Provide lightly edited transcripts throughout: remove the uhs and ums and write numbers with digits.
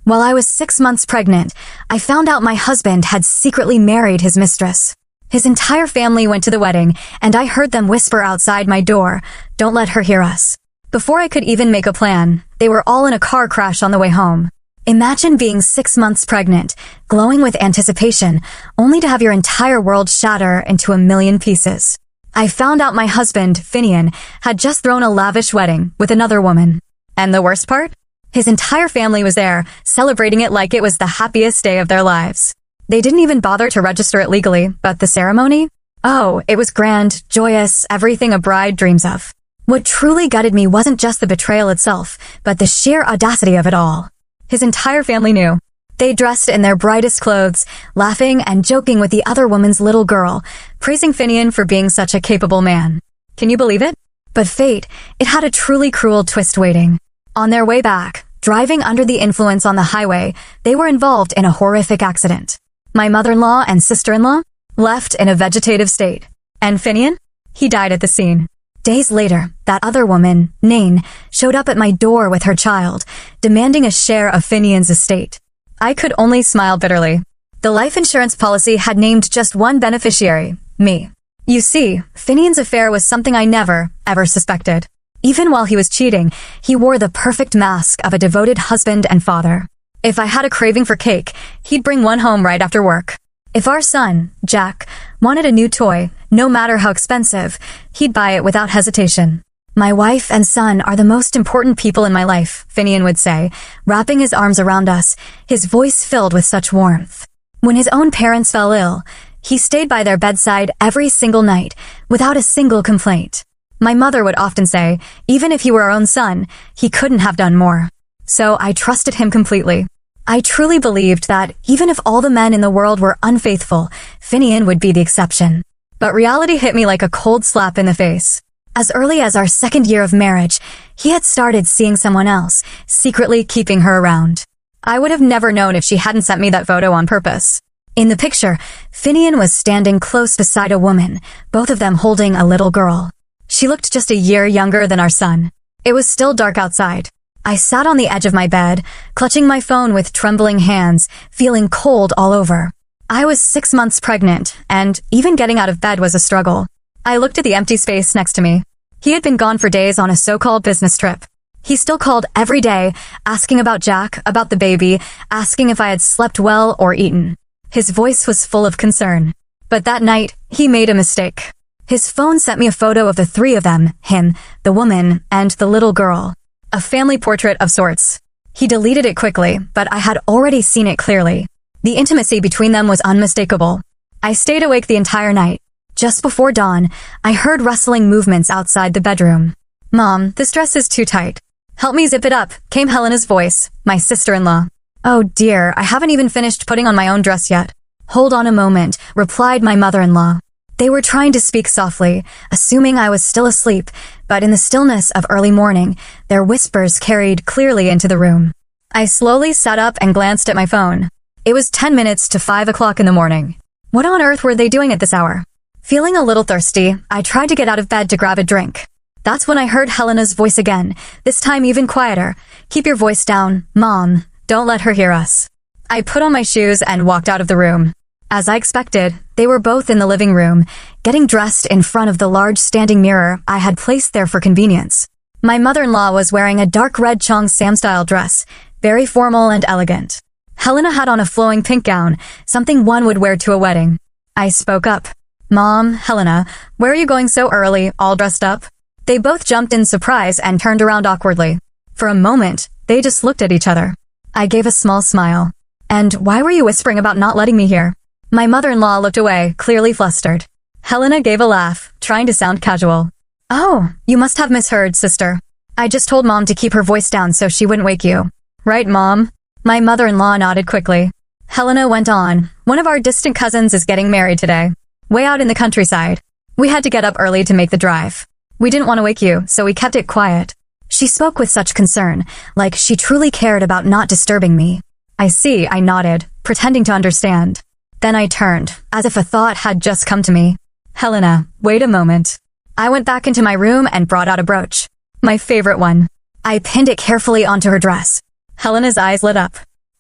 While I was 6 months pregnant, I found out my husband had secretly married his mistress. His entire family went to the wedding, and I heard them whisper outside my door, "Don't let her hear us." Before I could even make a plan, they were all in a car crash on the way home. Imagine being 6 months pregnant, glowing with anticipation, only to have your entire world shatter into a million pieces. I found out my husband, Finian, had just thrown a lavish wedding with another woman. And the worst part? His entire family was there, celebrating it like it was the happiest day of their lives. They didn't even bother to register it legally, but the ceremony? Oh, it was grand, joyous, everything a bride dreams of. What truly gutted me wasn't just the betrayal itself, but the sheer audacity of it all. His entire family knew. They dressed in their brightest clothes, laughing and joking with the other woman's little girl, praising Finian for being such a capable man. Can you believe it? But fate, it had a truly cruel twist waiting. On their way back, driving under the influence on the highway, they were involved in a horrific accident. My mother-in-law and sister-in-law left in a vegetative state. And Finian? He died at the scene. Days later, that other woman, Nain, showed up at my door with her child, demanding a share of Finian's estate. I could only smile bitterly. The life insurance policy had named just one beneficiary, me. You see, Finian's affair was something I never, ever suspected. Even while he was cheating, he wore the perfect mask of a devoted husband and father. If I had a craving for cake, he'd bring one home right after work. If our son, Jack, wanted a new toy, no matter how expensive, he'd buy it without hesitation. My wife and son are the most important people in my life, Finian would say, wrapping his arms around us, his voice filled with such warmth. When his own parents fell ill, he stayed by their bedside every single night, without a single complaint. My mother would often say, even if he were our own son, he couldn't have done more. So I trusted him completely. I truly believed that even if all the men in the world were unfaithful, Finian would be the exception. But reality hit me like a cold slap in the face. As early as our second year of marriage, he had started seeing someone else, secretly keeping her around. I would have never known if she hadn't sent me that photo on purpose. In the picture, Finian was standing close beside a woman, both of them holding a little girl. She looked just a year younger than our son. It was still dark outside. I sat on the edge of my bed, clutching my phone with trembling hands, feeling cold all over. I was 6 months pregnant, and even getting out of bed was a struggle. I looked at the empty space next to me. He had been gone for days on a so-called business trip. He still called every day, asking about Jack, about the baby, asking if I had slept well or eaten. His voice was full of concern. But that night, he made a mistake. His phone sent me a photo of the three of them, him, the woman, and the little girl. A family portrait of sorts. He deleted it quickly, but I had already seen it clearly. The intimacy between them was unmistakable. I stayed awake the entire night. Just before dawn, I heard rustling movements outside the bedroom. "Mom, this dress is too tight. Help me zip it up," came Helena's voice, my sister-in-law. "Oh dear, I haven't even finished putting on my own dress yet." "Hold on a moment," replied my mother-in-law. They were trying to speak softly, assuming I was still asleep, but in the stillness of early morning, their whispers carried clearly into the room. I slowly sat up and glanced at my phone. It was 10 minutes to 5 o'clock in the morning. What on earth were they doing at this hour? Feeling a little thirsty, I tried to get out of bed to grab a drink. That's when I heard Helena's voice again, this time even quieter. "Keep your voice down, Mom. Don't let her hear us." I put on my shoes and walked out of the room. As I expected, they were both in the living room, getting dressed in front of the large standing mirror I had placed there for convenience. My mother-in-law was wearing a dark red Cheongsam-style dress, very formal and elegant. Helena had on a flowing pink gown, something one would wear to a wedding. I spoke up. "Mom, Helena, where are you going so early, all dressed up?" They both jumped in surprise and turned around awkwardly. For a moment, they just looked at each other. I gave a small smile. "And why were you whispering about not letting me hear?" My mother-in-law looked away, clearly flustered. Helena gave a laugh, trying to sound casual. "Oh, you must have misheard, sister. I just told Mom to keep her voice down so she wouldn't wake you." "Right, Mom?" My mother-in-law nodded quickly. Helena went on. "One of our distant cousins is getting married today. Way out in the countryside. We had to get up early to make the drive. We didn't want to wake you, so we kept it quiet." She spoke with such concern, like she truly cared about not disturbing me. "I see," I nodded, pretending to understand. Then I turned, as if a thought had just come to me. "Helena, wait a moment." I went back into my room and brought out a brooch. My favorite one. I pinned it carefully onto her dress. Helena's eyes lit up.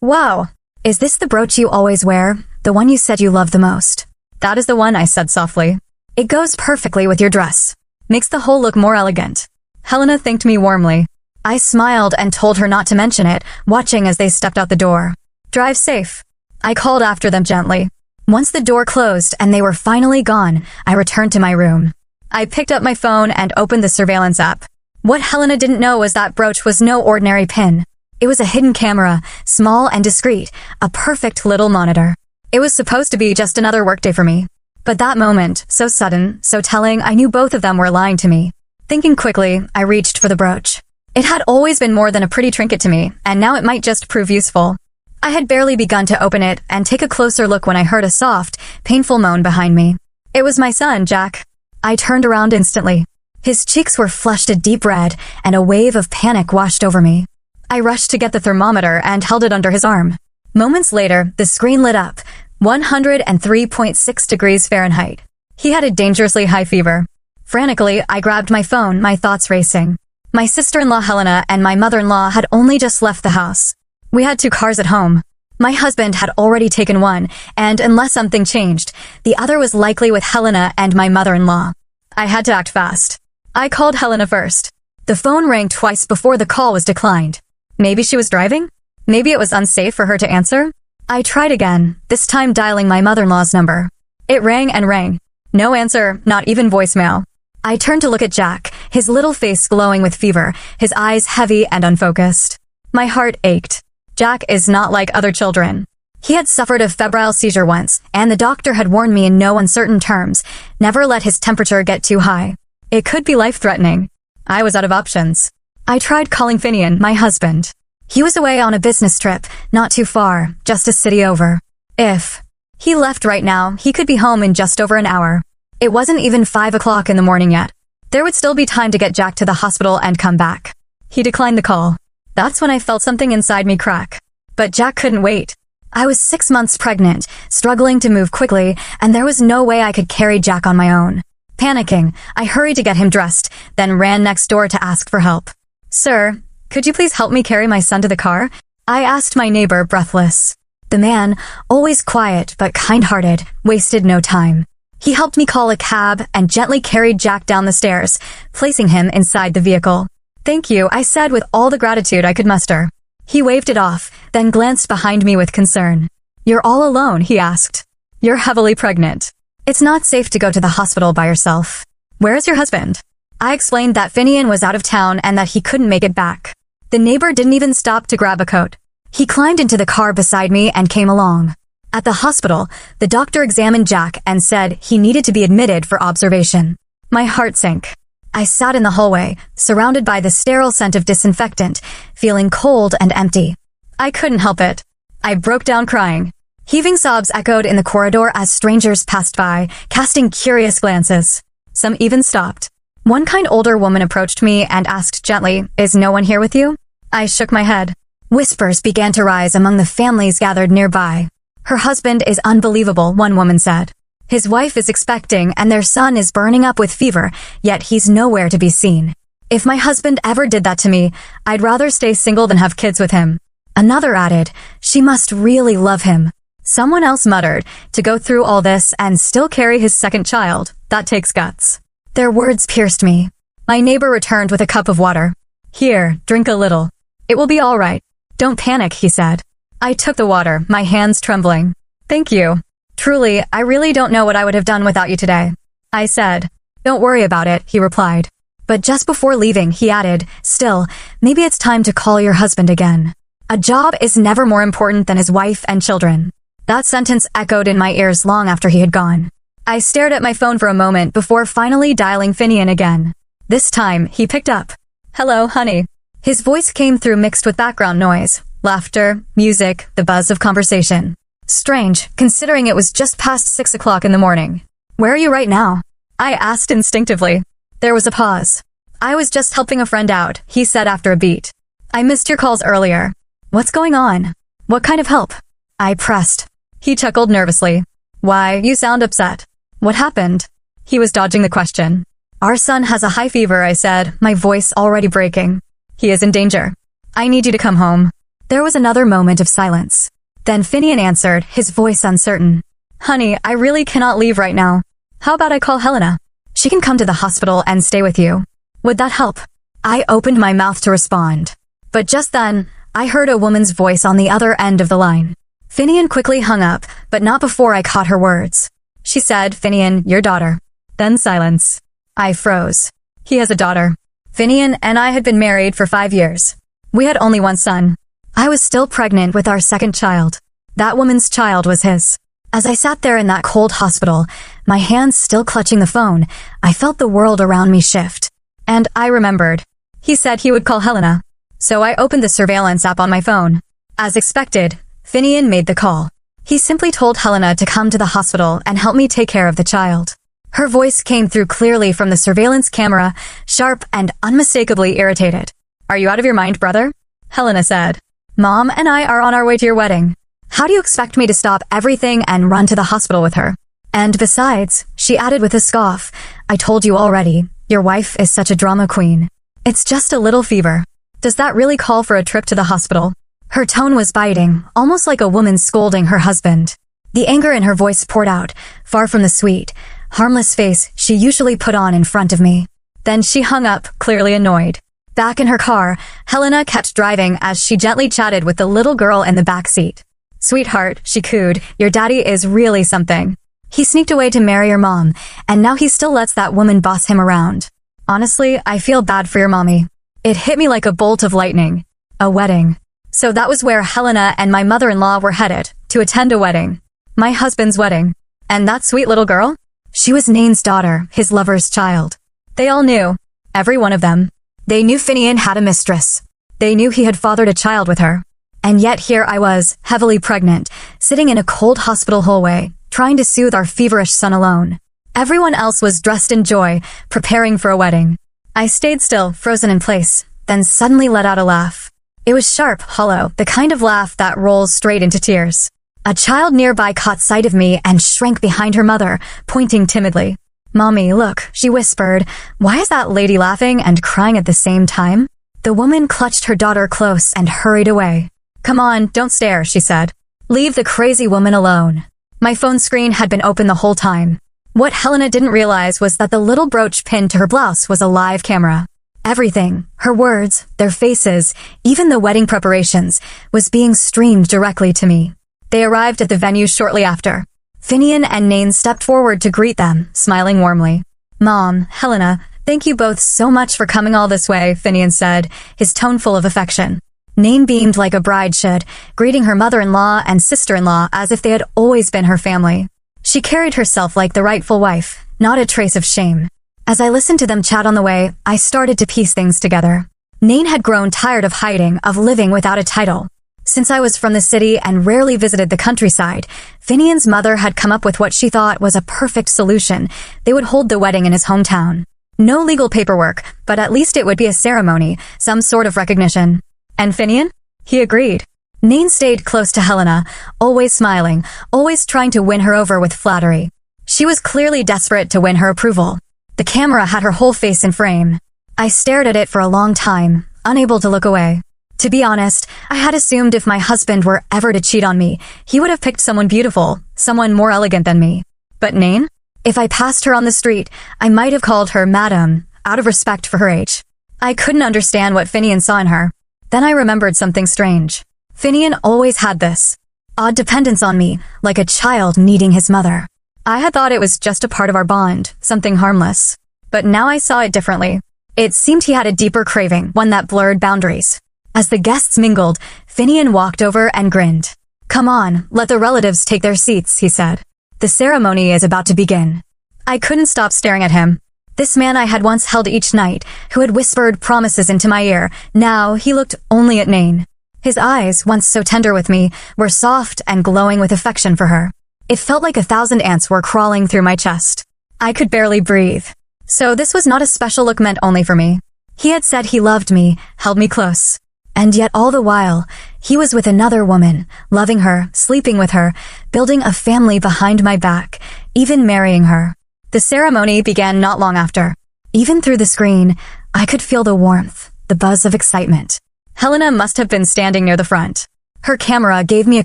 Wow. Is this the brooch you always wear? The one you said you love the most? That is the one, I said softly. It goes perfectly with your dress. Makes the whole look more elegant. Helena thanked me warmly. I smiled and told her not to mention it, watching as they stepped out the door. Drive safe. I called after them gently. Once the door closed and they were finally gone, I returned to my room. I picked up my phone and opened the surveillance app. What Helena didn't know was that brooch was no ordinary pin. It was a hidden camera, small and discreet, a perfect little monitor. It was supposed to be just another workday for me. But that moment, so sudden, so telling, I knew both of them were lying to me. Thinking quickly, I reached for the brooch. It had always been more than a pretty trinket to me, and now it might just prove useful. I had barely begun to open it and take a closer look when I heard a soft, painful moan behind me. It was my son, Jack. I turned around instantly. His cheeks were flushed a deep red, and a wave of panic washed over me. I rushed to get the thermometer and held it under his arm. Moments later, the screen lit up, 103.6 degrees Fahrenheit. He had a dangerously high fever. Frantically, I grabbed my phone, my thoughts racing. My sister-in-law Helena and my mother-in-law had only just left the house. We had 2 cars at home. My husband had already taken one, and unless something changed, the other was likely with Helena and my mother-in-law. I had to act fast. I called Helena first. The phone rang twice before the call was declined. Maybe she was driving? Maybe it was unsafe for her to answer? I tried again, this time dialing my mother-in-law's number. It rang and rang. No answer, not even voicemail. I turned to look at Jack, his little face glowing with fever, his eyes heavy and unfocused. My heart ached. Jack is not like other children. He had suffered a febrile seizure once, and the doctor had warned me in no uncertain terms, never let his temperature get too high. It could be life-threatening. I was out of options. I tried calling Finian, my husband. He was away on a business trip, not too far, just a city over. If he left right now, he could be home in just over an hour. It wasn't even 5 o'clock in the morning yet. There would still be time to get Jack to the hospital and come back. He declined the call. That's when I felt something inside me crack. But Jack couldn't wait. I was 6 months pregnant, struggling to move quickly, and there was no way I could carry Jack on my own. Panicking, I hurried to get him dressed, then ran next door to ask for help. Sir, could you please help me carry my son to the car? I asked my neighbor, breathless. The man, always quiet but kind-hearted, wasted no time. He helped me call a cab and gently carried Jack down the stairs, placing him inside the vehicle. Thank you, I said with all the gratitude I could muster. He waved it off, then glanced behind me with concern. You're all alone, he asked. You're heavily pregnant. It's not safe to go to the hospital by yourself. Where is your husband? I explained that Finian was out of town and that he couldn't make it back. The neighbor didn't even stop to grab a coat. He climbed into the car beside me and came along. At the hospital, the doctor examined Jack and said he needed to be admitted for observation. My heart sank. I sat in the hallway, surrounded by the sterile scent of disinfectant, feeling cold and empty. I couldn't help it. I broke down crying. Heaving sobs echoed in the corridor as strangers passed by, casting curious glances. Some even stopped. One kind older woman approached me and asked gently, "Is no one here with you?" I shook my head. Whispers began to rise among the families gathered nearby. Her husband is unbelievable, one woman said. His wife is expecting and their son is burning up with fever, yet he's nowhere to be seen. If my husband ever did that to me, I'd rather stay single than have kids with him. Another added, she must really love him. Someone else muttered, to go through all this and still carry his second child, that takes guts. Their words pierced me. My neighbor returned with a cup of water. Here, drink a little. It will be all right. Don't panic, he said. I took the water, my hands trembling. Thank you. Truly, I really don't know what I would have done without you today. I said. Don't worry about it, he replied. But just before leaving, he added, still, maybe it's time to call your husband again. A job is never more important than his wife and children. That sentence echoed in my ears long after he had gone. I stared at my phone for a moment before finally dialing Finian again. This time, he picked up. Hello, honey. His voice came through mixed with background noise, laughter, music, the buzz of conversation. Strange, considering it was just past 6 o'clock in the morning. Where are you right now? I asked instinctively. There was a pause. I was just helping a friend out, he said after a beat. I missed your calls earlier. What's going on? What kind of help? I pressed. He chuckled nervously. Why, you sound upset. What happened? He was dodging the question. Our son has a high fever, I said, my voice already breaking. He is in danger. I need you to come home. There was another moment of silence. Then Finian answered, his voice uncertain. Honey, I really cannot leave right now. How about I call Helena? She can come to the hospital and stay with you. Would that help? I opened my mouth to respond. But just then, I heard a woman's voice on the other end of the line. Finian quickly hung up, but not before I caught her words. She said, Finian, your daughter. Then silence. I froze. He has a daughter. Finian and I had been married for 5 years. We had only one son. I was still pregnant with our second child. That woman's child was his. As I sat there in that cold hospital, my hands still clutching the phone, I felt the world around me shift. And I remembered. He said he would call Helena. So I opened the surveillance app on my phone. As expected, Finian made the call. He simply told Helena to come to the hospital and help me take care of the child. Her voice came through clearly from the surveillance camera, sharp and unmistakably irritated. Are you out of your mind, brother? Helena said. Mom and I are on our way to your wedding. How do you expect me to stop everything and run to the hospital with her? And besides, she added with a scoff, I told you already, your wife is such a drama queen. It's just a little fever. Does that really call for a trip to the hospital? Her tone was biting, almost like a woman scolding her husband. The anger in her voice poured out, far from the sweet, harmless face she usually put on in front of me. Then she hung up, clearly annoyed. Back in her car, Helena kept driving as she gently chatted with the little girl in the back seat. Sweetheart, she cooed, your daddy is really something. He sneaked away to marry your mom, and now he still lets that woman boss him around. Honestly, I feel bad for your mommy. It hit me like a bolt of lightning. A wedding. So that was where Helena and my mother-in-law were headed, to attend a wedding. My husband's wedding. And that sweet little girl? She was Nain's daughter, his lover's child. They all knew. Every one of them. They knew Finian had a mistress. They knew he had fathered a child with her. And yet here I was, heavily pregnant, sitting in a cold hospital hallway, trying to soothe our feverish son alone. Everyone else was dressed in joy, preparing for a wedding. I stayed still, frozen in place, then suddenly let out a laugh. It was sharp, hollow, the kind of laugh that rolls straight into tears. A child nearby caught sight of me and shrank behind her mother, pointing timidly. Mommy, look, she whispered. Why is that lady laughing and crying at the same time? The woman clutched her daughter close and hurried away. Come on, don't stare, she said. Leave the crazy woman alone. My phone screen had been open the whole time. What Helena didn't realize was that the little brooch pinned to her blouse was a live camera. Everything, her words, their faces, even the wedding preparations, was being streamed directly to me. They arrived at the venue shortly after. Finian and Nain stepped forward to greet them, smiling warmly. Mom, Helena, thank you both so much for coming all this way, Finian said, his tone full of affection. Nain beamed like a bride should, greeting her mother-in-law and sister-in-law as if they had always been her family. She carried herself like the rightful wife, not a trace of shame. As I listened to them chat on the way, I started to piece things together. Nain had grown tired of hiding, of living without a title. Since I was from the city and rarely visited the countryside, Finian's mother had come up with what she thought was a perfect solution. They would hold the wedding in his hometown. No legal paperwork, but at least it would be a ceremony, some sort of recognition. And Finian? He agreed. Nain stayed close to Helena, always smiling, always trying to win her over with flattery. She was clearly desperate to win her approval. The camera had her whole face in frame. I stared at it for a long time, unable to look away. To be honest, I had assumed if my husband were ever to cheat on me, he would have picked someone beautiful, someone more elegant than me. But Nain? If I passed her on the street, I might have called her Madam, out of respect for her age. I couldn't understand what Finian saw in her. Then I remembered something strange. Finian always had this odd dependence on me, like a child needing his mother. I had thought it was just a part of our bond, something harmless. But now I saw it differently. It seemed he had a deeper craving, one that blurred boundaries. As the guests mingled, Finian walked over and grinned. Come on, let the relatives take their seats, he said. The ceremony is about to begin. I couldn't stop staring at him. This man I had once held each night, who had whispered promises into my ear, now he looked only at Nain. His eyes, once so tender with me, were soft and glowing with affection for her. It felt like 1,000 ants were crawling through my chest. I could barely breathe. So this was not a special look meant only for me. He had said he loved me, held me close. And yet all the while, he was with another woman, loving her, sleeping with her, building a family behind my back, even marrying her. The ceremony began not long after. Even through the screen, I could feel the warmth, the buzz of excitement. Helena must have been standing near the front. Her camera gave me a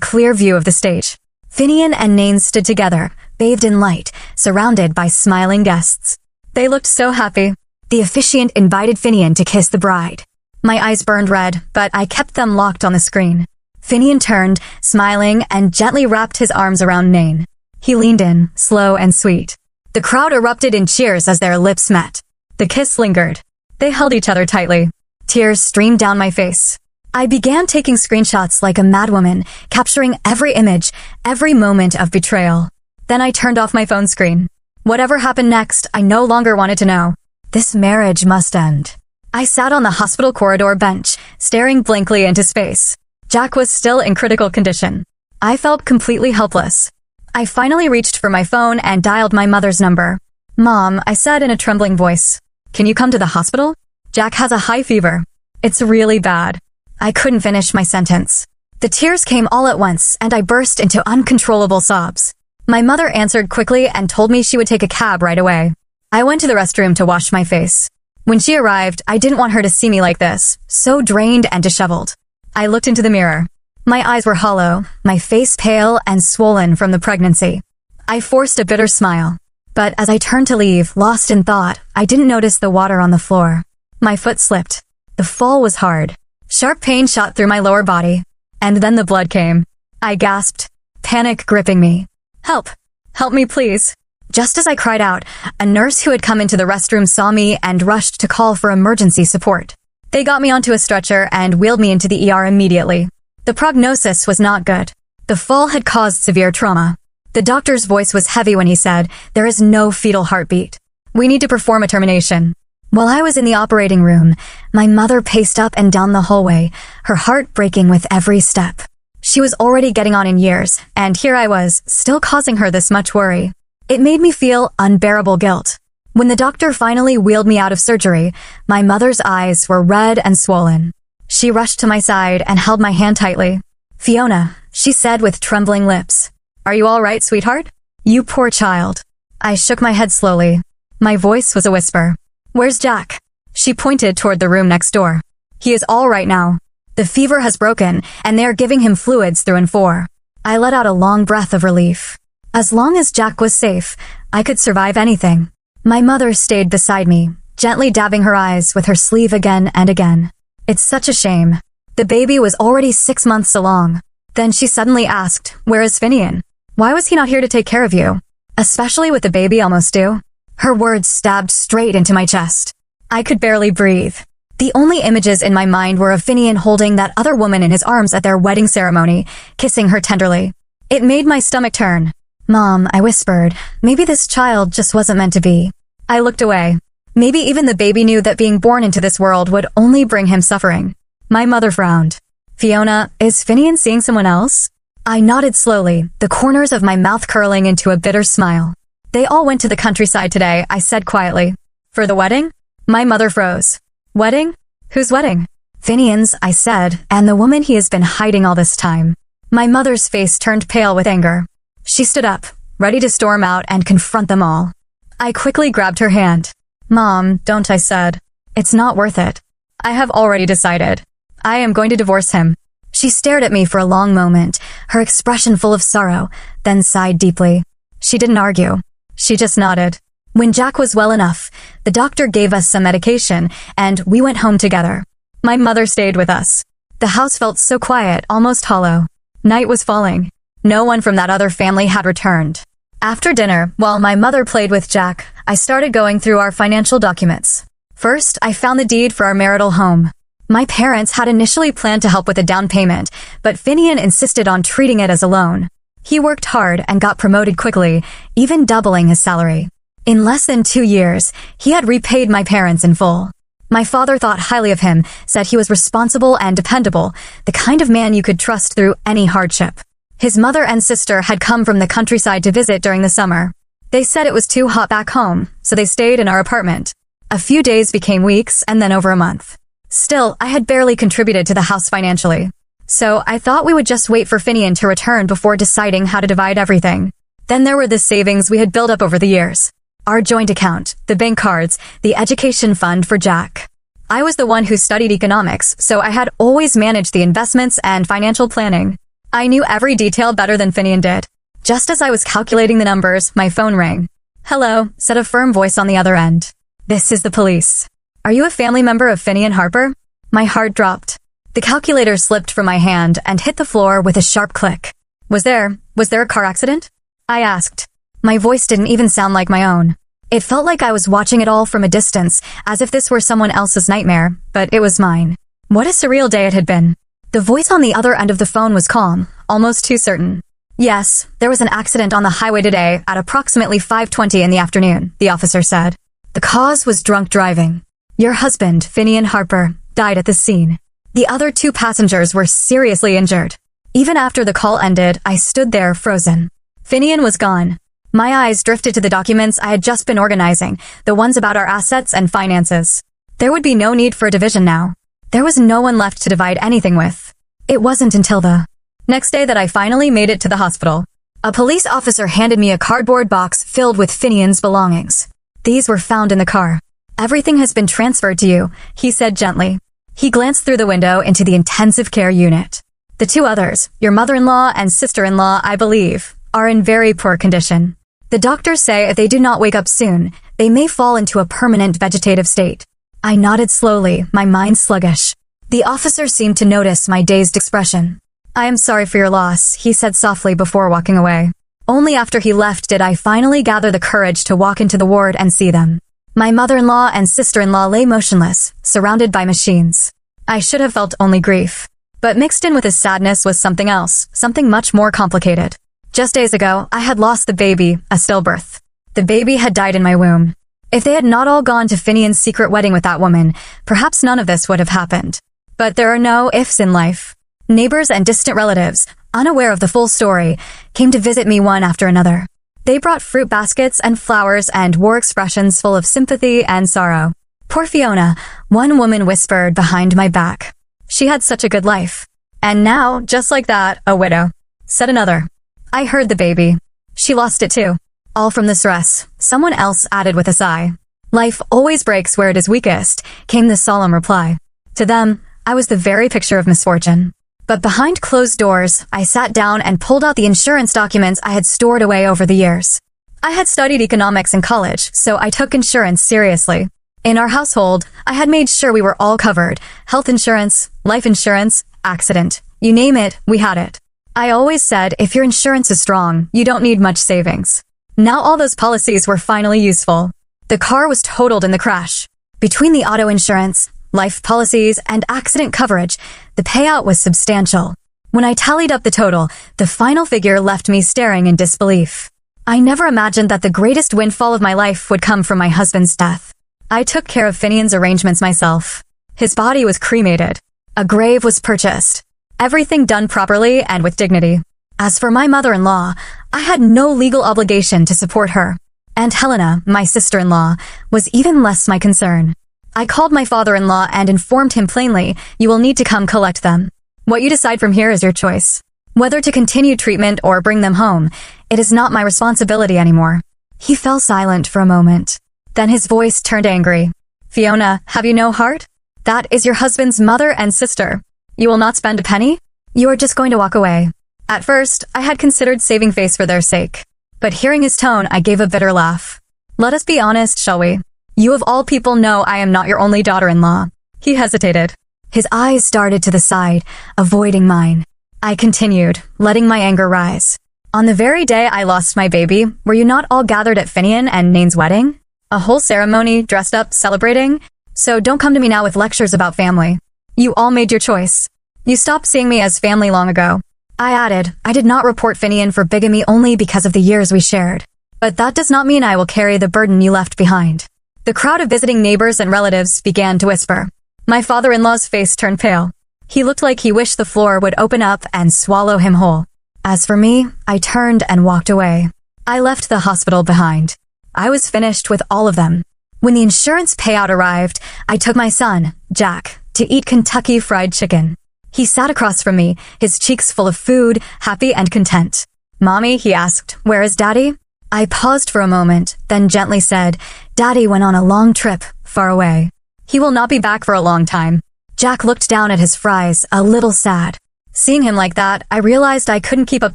clear view of the stage. Finian and Nain stood together, bathed in light, surrounded by smiling guests. They looked so happy. The officiant invited Finian to kiss the bride. My eyes burned red, but I kept them locked on the screen. Finian turned, smiling, and gently wrapped his arms around Nain. He leaned in, slow and sweet. The crowd erupted in cheers as their lips met. The kiss lingered. They held each other tightly. Tears streamed down my face. I began taking screenshots like a madwoman, capturing every image, every moment of betrayal. Then I turned off my phone screen. Whatever happened next, I no longer wanted to know. This marriage must end. I sat on the hospital corridor bench, staring blankly into space. Jack was still in critical condition. I felt completely helpless. I finally reached for my phone and dialed my mother's number. "Mom," I said in a trembling voice. "Can you come to the hospital? Jack has a high fever. It's really bad." I couldn't finish my sentence. The tears came all at once, and I burst into uncontrollable sobs. My mother answered quickly and told me she would take a cab right away. I went to the restroom to wash my face. When she arrived, I didn't want her to see me like this, so drained and disheveled. I looked into the mirror. My eyes were hollow, my face pale and swollen from the pregnancy. I forced a bitter smile. But as I turned to leave, lost in thought, I didn't notice the water on the floor. My foot slipped. The fall was hard. Sharp pain shot through my lower body. And then the blood came. I gasped, panic gripping me. "Help! Help me, please!" Just as I cried out, a nurse who had come into the restroom saw me and rushed to call for emergency support. They got me onto a stretcher and wheeled me into the ER immediately. The prognosis was not good. The fall had caused severe trauma. The doctor's voice was heavy when he said, "There is no fetal heartbeat. We need to perform a termination." While I was in the operating room, my mother paced up and down the hallway, her heart breaking with every step. She was already getting on in years, and here I was, still causing her this much worry. It made me feel unbearable guilt. When the doctor finally wheeled me out of surgery, my mother's eyes were red and swollen. She rushed to my side and held my hand tightly. "Fiona," she said with trembling lips. "Are you all right, sweetheart?" "You poor child." I shook my head slowly. My voice was a whisper. "Where's Jack?" She pointed toward the room next door. "He is all right now. The fever has broken, and they are giving him fluids through and for." I let out a long breath of relief. As long as Jack was safe, I could survive anything. My mother stayed beside me, gently dabbing her eyes with her sleeve again and again. "It's such a shame. The baby was already 6 months along." Then she suddenly asked, "Where is Finian? Why was he not here to take care of you? Especially with the baby almost due?" Her words stabbed straight into my chest. I could barely breathe. The only images in my mind were of Finian holding that other woman in his arms at their wedding ceremony, kissing her tenderly. It made my stomach turn. "Mom," I whispered, "maybe this child just wasn't meant to be." I looked away. Maybe even the baby knew that being born into this world would only bring him suffering. My mother frowned. "Fiona, is Finian seeing someone else?" I nodded slowly, the corners of my mouth curling into a bitter smile. "They all went to the countryside today," I said quietly. "For the wedding?" My mother froze. "Wedding? Whose wedding?" "Finian's," I said, "and the woman he has been hiding all this time." My mother's face turned pale with anger. She stood up, ready to storm out and confront them all. I quickly grabbed her hand. "Mom, don't," I said. "It's not worth it. I have already decided. I am going to divorce him." She stared at me for a long moment, her expression full of sorrow, then sighed deeply. She didn't argue. She just nodded. When Jack was well enough, the doctor gave us some medication, and we went home together. My mother stayed with us. The house felt so quiet, almost hollow. Night was falling. No one from that other family had returned. After dinner, while my mother played with Jack, I started going through our financial documents. First, I found the deed for our marital home. My parents had initially planned to help with a down payment, but Finian insisted on treating it as a loan. He worked hard and got promoted quickly, even doubling his salary. In less than 2 years, he had repaid my parents in full. My father thought highly of him, said he was responsible and dependable, the kind of man you could trust through any hardship. His mother and sister had come from the countryside to visit during the summer. They said it was too hot back home, so they stayed in our apartment. A few days became weeks and then over a month. Still, I had barely contributed to the house financially. So I thought we would just wait for Finian to return before deciding how to divide everything. Then there were the savings we had built up over the years. Our joint account, the bank cards, the education fund for Jack. I was the one who studied economics, so I had always managed the investments and financial planning. I knew every detail better than Finian did. Just as I was calculating the numbers, my phone rang. "Hello," said a firm voice on the other end. "This is the police. Are you a family member of Finian Harper?" My heart dropped. The calculator slipped from my hand and hit the floor with a sharp click. Was there a car accident?" I asked. My voice didn't even sound like my own. It felt like I was watching it all from a distance, as if this were someone else's nightmare, but it was mine. What a surreal day it had been. The voice on the other end of the phone was calm, almost too certain. "Yes, there was an accident on the highway today at approximately 5:20 in the afternoon," the officer said. "The cause was drunk driving. Your husband, Finian Harper, died at the scene. The other 2 passengers were seriously injured." Even after the call ended, I stood there frozen. Finian was gone. My eyes drifted to the documents I had just been organizing, the ones about our assets and finances. There would be no need for a division now. There was no one left to divide anything with. It wasn't until the next day that I finally made it to the hospital. A police officer handed me a cardboard box filled with Finian's belongings. "These were found in the car. Everything has been transferred to you," he said gently. He glanced through the window into the intensive care unit. "The 2 others, your mother-in-law and sister-in-law, I believe, are in very poor condition. The doctors say if they do not wake up soon, they may fall into a permanent vegetative state." I nodded slowly, my mind sluggish. The officer seemed to notice my dazed expression. "I am sorry for your loss," he said softly before walking away. Only after he left did I finally gather the courage to walk into the ward and see them. My mother-in-law and sister-in-law lay motionless, surrounded by machines. I should have felt only grief. But mixed in with his sadness was something else, something much more complicated. Just days ago, I had lost the baby, a stillbirth. The baby had died in my womb. If they had not all gone to Finian's secret wedding with that woman, perhaps none of this would have happened. But there are no ifs in life. Neighbors and distant relatives, unaware of the full story, came to visit me one after another. They brought fruit baskets and flowers and wore expressions full of sympathy and sorrow. "Poor Fiona," one woman whispered behind my back. "She had such a good life. And now, just like that, a widow," said another. "I heard the baby. She lost it too. All from the stress," someone else added with a sigh. "Life always breaks where it is weakest," came the solemn reply. To them, I was the very picture of misfortune. But behind closed doors, I sat down and pulled out the insurance documents I had stored away over the years. I had studied economics in college, so I took insurance seriously. In our household, I had made sure we were all covered. Health insurance, life insurance, accident. You name it, we had it. I always said, if your insurance is strong, you don't need much savings. Now all those policies were finally useful. The car was totaled in the crash. Between the auto insurance, life policies, and accident coverage, the payout was substantial. When I tallied up the total, the final figure left me staring in disbelief. I never imagined that the greatest windfall of my life would come from my husband's death. I took care of Finian's arrangements myself. His body was cremated. A grave was purchased. Everything done properly and with dignity. As for my mother-in-law, I had no legal obligation to support her. And Helena, my sister-in-law, was even less my concern. I called my father-in-law and informed him plainly, "You will need to come collect them. What you decide from here is your choice. Whether to continue treatment or bring them home, it is not my responsibility anymore." He fell silent for a moment. Then his voice turned angry. "Fiona, have you no heart? That is your husband's mother and sister. You will not spend a penny? You are just going to walk away." At first, I had considered saving face for their sake. But hearing his tone, I gave a bitter laugh. "Let us be honest, shall we? You of all people know I am not your only daughter-in-law." He hesitated. His eyes darted to the side, avoiding mine. I continued, letting my anger rise. "On the very day I lost my baby, were you not all gathered at Finian and Nain's wedding? A whole ceremony, dressed up, celebrating? So don't come to me now with lectures about family. You all made your choice. You stopped seeing me as family long ago." I added, "I did not report Finian for bigamy only because of the years we shared. But that does not mean I will carry the burden you left behind." The crowd of visiting neighbors and relatives began to whisper. My father-in-law's face turned pale. He looked like he wished the floor would open up and swallow him whole. As for me, I turned and walked away. I left the hospital behind. I was finished with all of them. When the insurance payout arrived, I took my son, Jack, to eat Kentucky Fried Chicken. He sat across from me, his cheeks full of food, happy and content. "Mommy," he asked, "where is Daddy?" I paused for a moment, then gently said, "Daddy went on a long trip, far away." He will not be back for a long time. Jack looked down at his fries, a little sad. Seeing him like that, I realized I couldn't keep up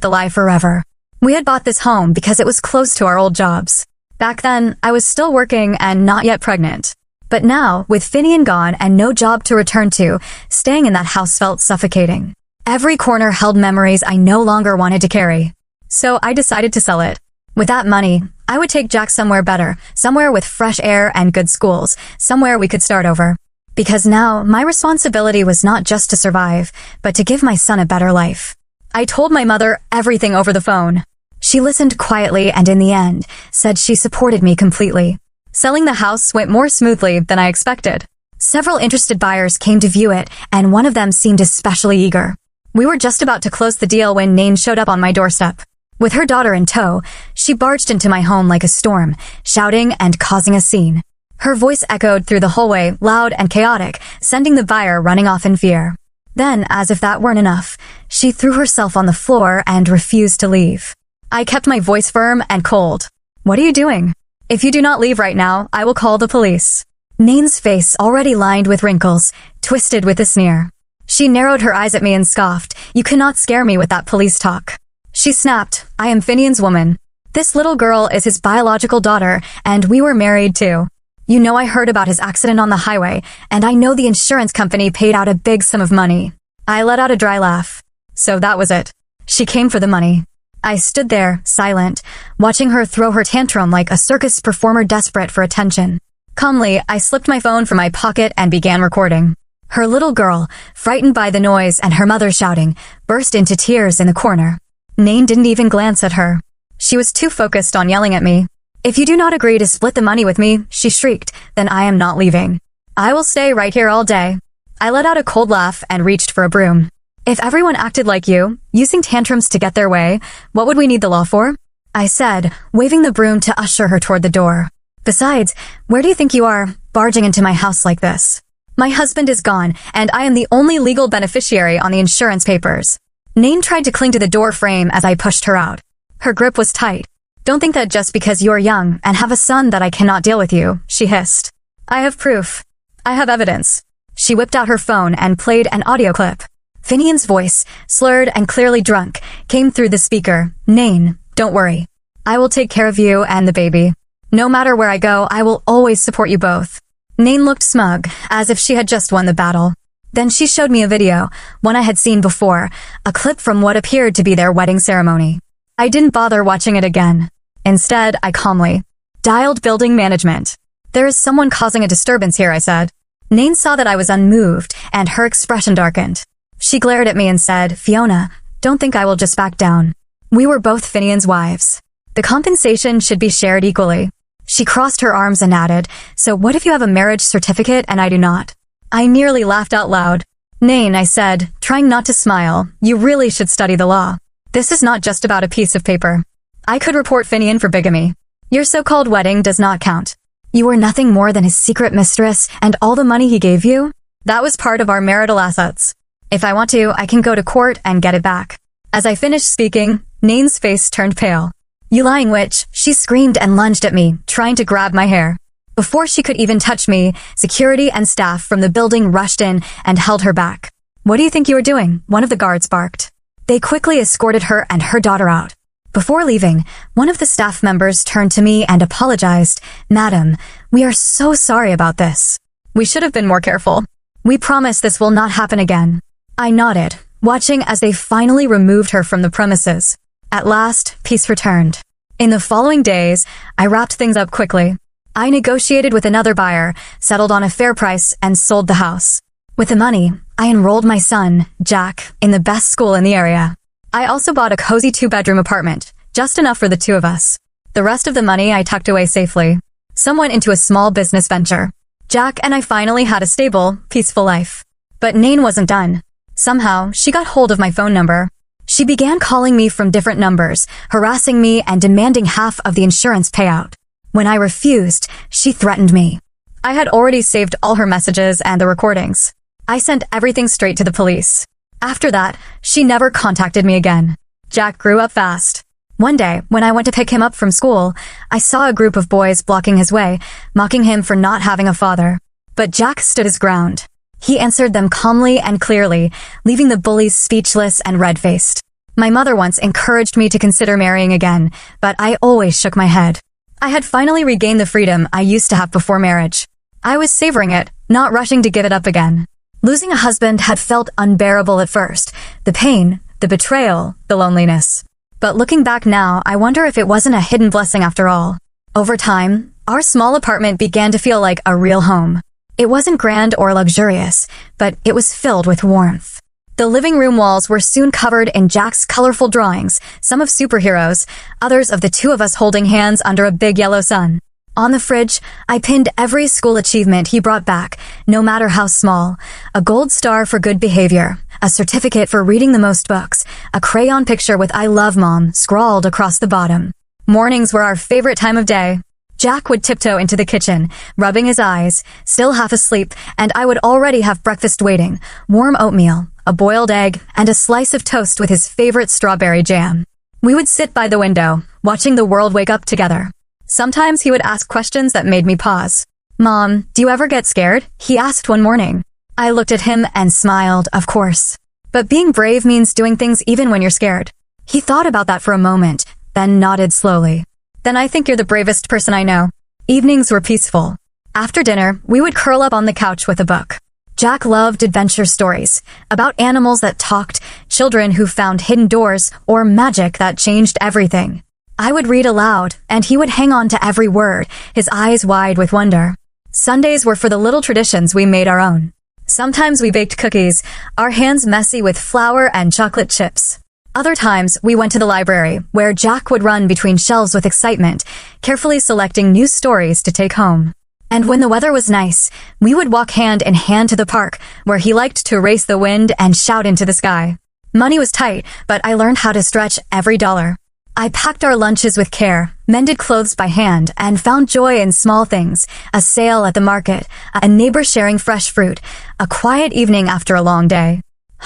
the lie forever. We had bought this home because it was close to our old jobs. Back then, I was still working and not yet pregnant. But now, with Finian gone and no job to return to, staying in that house felt suffocating. Every corner held memories I no longer wanted to carry. So I decided to sell it. With that money, I would take Jack somewhere better, somewhere with fresh air and good schools, somewhere we could start over. Because now, my responsibility was not just to survive, but to give my son a better life. I told my mother everything over the phone. She listened quietly and in the end, said she supported me completely. Selling the house went more smoothly than I expected. Several interested buyers came to view it, and one of them seemed especially eager. We were just about to close the deal when Nain showed up on my doorstep. With her daughter in tow, she barged into my home like a storm, shouting and causing a scene. Her voice echoed through the hallway, loud and chaotic, sending the buyer running off in fear. Then, as if that weren't enough, she threw herself on the floor and refused to leave. I kept my voice firm and cold. "What are you doing? If you do not leave right now, I will call the police." Nain's face, already lined with wrinkles, twisted with a sneer. She narrowed her eyes at me and scoffed. "You cannot scare me with that police talk." She snapped, "I am Finian's woman. This little girl is his biological daughter, and we were married too. You know I heard about his accident on the highway, and I know the insurance company paid out a big sum of money." I let out a dry laugh. So that was it. She came for the money. I stood there, silent, watching her throw her tantrum like a circus performer desperate for attention. Calmly, I slipped my phone from my pocket and began recording. Her little girl, frightened by the noise and her mother shouting, burst into tears in the corner. Nain didn't even glance at her. She was too focused on yelling at me. "If you do not agree to split the money with me," she shrieked, "then I am not leaving. I will stay right here all day." I let out a cold laugh and reached for a broom. "If everyone acted like you, using tantrums to get their way, what would we need the law for?" I said, waving the broom to usher her toward the door. "Besides, where do you think you are, barging into my house like this? My husband is gone, and I am the only legal beneficiary on the insurance papers." Nain tried to cling to the door frame as I pushed her out. Her grip was tight. "Don't think that just because you're young and have a son that I cannot deal with you," she hissed. "I have proof. I have evidence." She whipped out her phone and played an audio clip. Finian's voice, slurred and clearly drunk, came through the speaker. "Nain, don't worry. I will take care of you and the baby. No matter where I go, I will always support you both." Nain looked smug, as if she had just won the battle. Then she showed me a video, one I had seen before, a clip from what appeared to be their wedding ceremony. I didn't bother watching it again. Instead, I calmly dialed building management. "There is someone causing a disturbance here," I said. Nain saw that I was unmoved, and her expression darkened. She glared at me and said, "Fiona, don't think I will just back down. We were both Finian's wives. The compensation should be shared equally." She crossed her arms and added, "So what if you have a marriage certificate and I do not?" I nearly laughed out loud. "Nain," I said, trying not to smile, "you really should study the law. This is not just about a piece of paper. I could report Finian for bigamy. Your so-called wedding does not count. You were nothing more than his secret mistress, and all the money he gave you? That was part of our marital assets. If I want to, I can go to court and get it back." As I finished speaking, Nain's face turned pale. "You lying witch," she screamed and lunged at me, trying to grab my hair. Before she could even touch me, security and staff from the building rushed in and held her back. "What do you think you are doing?" one of the guards barked. They quickly escorted her and her daughter out. Before leaving, one of the staff members turned to me and apologized. "Madam, we are so sorry about this. We should have been more careful. We promise this will not happen again." I nodded, watching as they finally removed her from the premises. At last, peace returned. In the following days, I wrapped things up quickly. I negotiated with another buyer, settled on a fair price, and sold the house. With the money, I enrolled my son, Jack, in the best school in the area. I also bought a cozy 2-bedroom apartment, just enough for the two of us. The rest of the money I tucked away safely. Some went into a small business venture. Jack and I finally had a stable, peaceful life. But Nain wasn't done. Somehow, she got hold of my phone number. She began calling me from different numbers, harassing me and demanding half of the insurance payout. When I refused, she threatened me. I had already saved all her messages and the recordings. I sent everything straight to the police. After that, she never contacted me again. Jack grew up fast. One day, when I went to pick him up from school, I saw a group of boys blocking his way, mocking him for not having a father. But Jack stood his ground. He answered them calmly and clearly, leaving the bullies speechless and red-faced. My mother once encouraged me to consider marrying again, but I always shook my head. I had finally regained the freedom I used to have before marriage. I was savoring it, not rushing to give it up again. Losing a husband had felt unbearable at first. The pain, the betrayal, the loneliness. But looking back now, I wonder if it wasn't a hidden blessing after all. Over time, our small apartment began to feel like a real home. It wasn't grand or luxurious, but it was filled with warmth. The living room walls were soon covered in Jack's colorful drawings, some of superheroes, others of the two of us holding hands under a big yellow sun. On the fridge, I pinned every school achievement he brought back, no matter how small. A gold star for good behavior, a certificate for reading the most books, a crayon picture with "I love Mom" scrawled across the bottom. Mornings were our favorite time of day. Jack would tiptoe into the kitchen, rubbing his eyes, still half asleep, and I would already have breakfast waiting, warm oatmeal, a boiled egg, and a slice of toast with his favorite strawberry jam. We would sit by the window, watching the world wake up together. Sometimes he would ask questions that made me pause. "Mom, do you ever get scared?" he asked one morning. I looked at him and smiled, of course. But being brave means doing things even when you're scared. He thought about that for a moment, then nodded slowly. "Then I think you're the bravest person I know." Evenings were peaceful. After dinner, we would curl up on the couch with a book. Jack loved adventure stories, about animals that talked, children who found hidden doors, or magic that changed everything. I would read aloud, and he would hang on to every word, his eyes wide with wonder. Sundays were for the little traditions we made our own. Sometimes we baked cookies, our hands messy with flour and chocolate chips. Other times, we went to the library, where Jack would run between shelves with excitement, carefully selecting new stories to take home. And when the weather was nice, we would walk hand in hand to the park, where he liked to race the wind and shout into the sky. Money was tight, but I learned how to stretch every dollar. I packed our lunches with care, mended clothes by hand, and found joy in small things, a sale at the market, a neighbor sharing fresh fruit, a quiet evening after a long day.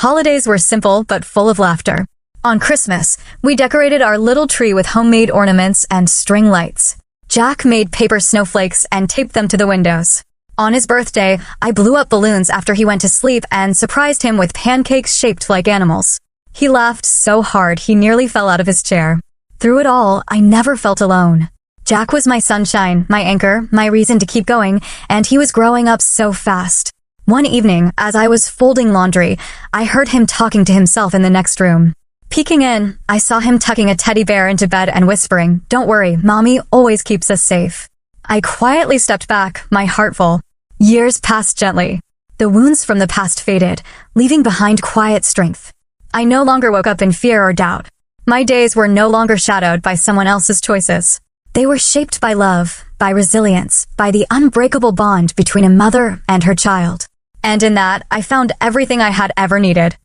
Holidays were simple but full of laughter. On Christmas, we decorated our little tree with homemade ornaments and string lights. Jack made paper snowflakes and taped them to the windows. On his birthday, I blew up balloons after he went to sleep and surprised him with pancakes shaped like animals. He laughed so hard he nearly fell out of his chair. Through it all, I never felt alone. Jack was my sunshine, my anchor, my reason to keep going, and he was growing up so fast. One evening, as I was folding laundry, I heard him talking to himself in the next room. Peeking in, I saw him tucking a teddy bear into bed and whispering, "Don't worry, Mommy always keeps us safe." I quietly stepped back, my heart full. Years passed gently. The wounds from the past faded, leaving behind quiet strength. I no longer woke up in fear or doubt. My days were no longer shadowed by someone else's choices. They were shaped by love, by resilience, by the unbreakable bond between a mother and her child. And in that, I found everything I had ever needed.